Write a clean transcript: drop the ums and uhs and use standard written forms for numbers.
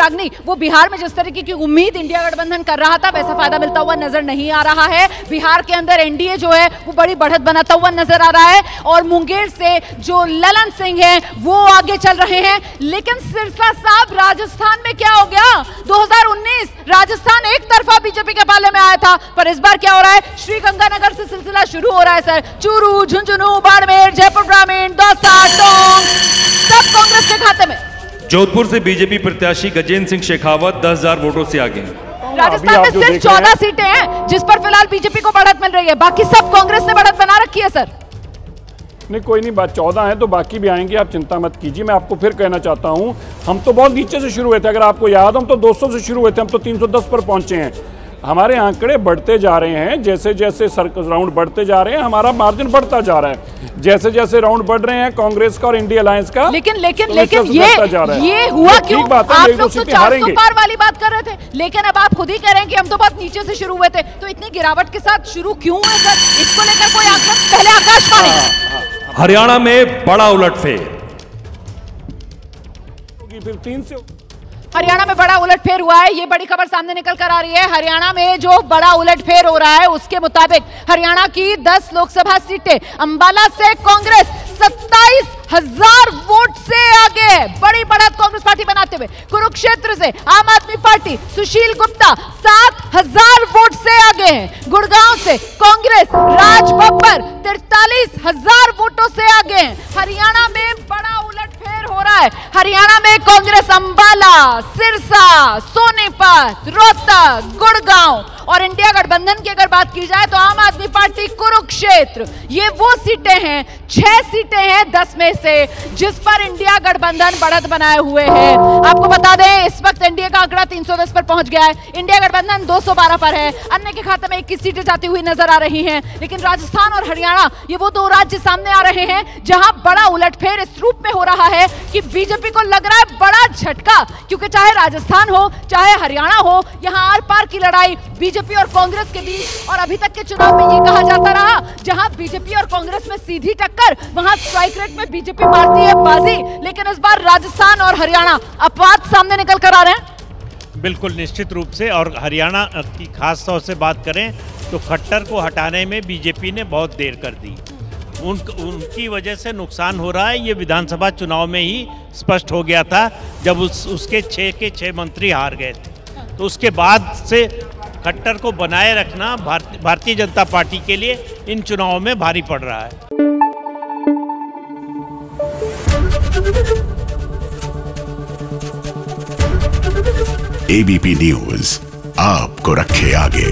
रागनी, वो बिहार में जिस तरीके की उम्मीद इंडिया गठबंधन कर रहा था वैसा फायदा मिलता हुआ नजर नहीं आ रहा है। बिहार के अंदर एनडीए जो है वो बड़ी बढ़त बनाता हुआ नजर आ रहा है और मुंगेर से जो ललन सिंह है वो आगे चल रहे हैं। लेकिन सिरसा साहब, राजस्थान में क्या हो गया? 2019 राजस्थान एक तरफा बीजेपी के पाले में आया था, पर इस बार क्या हो रहा है? श्रीगंगानगर से सिलसिला शुरू हो रहा है सर। चूरू, झुंझुनू, बाड़मेर, जयपुर ग्रामीण, दौसा, टोंक, सब कांग्रेस के खाते में। जोधपुर से बीजेपी प्रत्याशी गजेंद्र सिंह शेखावत 10,000 वोटों से आगे हैं। राजस्थान में सिर्फ 14 सीटें हैं जिस पर फिलहाल बीजेपी को बढ़त मिल रही है, बाकी सब कांग्रेस ने बढ़त बना रखी है सर। नहीं, कोई नहीं, बात 14 है तो बाकी भी आएंगे, आप चिंता मत कीजिए। मैं आपको फिर कहना चाहता हूं, हम तो बहुत नीचे से शुरू हुए थे, अगर आपको याद, हम तो 200 से शुरू हुए थे, हम तो 310 पर पहुंचे हैं। हमारे आंकड़े बढ़ते जा रहे हैं, जैसे जैसे राउंड बढ़ते जा रहे हैं हमारा मार्जिन बढ़ता जा रहा है, जैसे जैसे राउंड बढ़ रहे हैं कांग्रेस का और इंडिया अलायंस का। लेकिन ये हुआ क्यों? आप लोग तो 400 पार वाली बात कर रहे थे, लेकिन अब आप खुद ही कह रहे हैं कि हम तो बहुत नीचे से शुरू हुए थे, तो इतनी गिरावट के साथ शुरू क्यों है सर? इसको लेकर कोई आंकड़ा पहले आकाशवाणी। हरियाणा में बड़ा उलटफेर, फिर 3 से हरियाणा में बड़ा उलटफेर हुआ है, ये बड़ी खबर सामने निकल कर आ रही है। हरियाणा में जो बड़ा उलटफेर हो रहा है उसके मुताबिक हरियाणा की 10 लोकसभा सीटें अंबाला से कांग्रेस 27,000 वोट से आगे है, बड़ी बढ़त कांग्रेस पार्टी बनाते हुए। कुरुक्षेत्र से आम आदमी पार्टी सुशील गुप्ता 7,000 वोट से आगे हैं। गुड़गांव से कांग्रेस राजबब्बर 43,000 वोटों से आगे हैं। हरियाणा में बड़ा उलटफेर हो रहा है। हरियाणा में कांग्रेस अंबाला, सिरसा, सोनीपत, रोहतक, गुड़गांव और इंडिया गठबंधन की अगर बात की जाए तो आम आदमी पार्टी कुरुक्षेत्र, ये वो सीटें हैं, 6 सीटें हैं 10 में से जिस पर इंडिया गठबंधन बढ़त बनाए हुए है। आपको बता दें इस वक्त एनडीए का आंकड़ा 310 पर पहुंच गया है, इंडिया गठबंधन 212 पर है, अन्य के खाते में 21 सीटें जाती हुई नजर आ रही हैं। लेकिन राजस्थान और हरियाणा, ये वो 2 राज्य सामने आ रहे हैं जहां बड़ा उलटफेर इस रूप में हो रहा है कि बीजेपी को लग रहा है बड़ा झटका, क्योंकि चाहे राजस्थान हो चाहे हरियाणा हो, यहां आर पार की लड़ाई बीजेपी और कांग्रेस के बीच। और अभी तक के चुनाव में ये कहा जाता रहा जहां बीजेपी और कांग्रेस में सीधी टक्कर, वहां स्ट्राइक रेट में बीजेपी मारती है बाजी। लेकिन इस बार राजस्थान और हरियाणा अपवाद सामने निकल कर आ रहे हैं। बिल्कुल निश्चित रूप से, और हरियाणा की खास तौर से बात करें तो खट्टर को हटाने में बीजेपी ने बहुत देर कर दी, उनकी वजह से नुकसान हो रहा है। ये विधानसभा चुनाव में ही स्पष्ट हो गया था जब उसके 6 के 6 मंत्री हार गए थे। तो उसके बाद से खट्टर को बनाए रखना भारतीय जनता पार्टी के लिए इन चुनावों में भारी पड़ रहा है। एबीपी न्यूज़ आपको रखे आगे।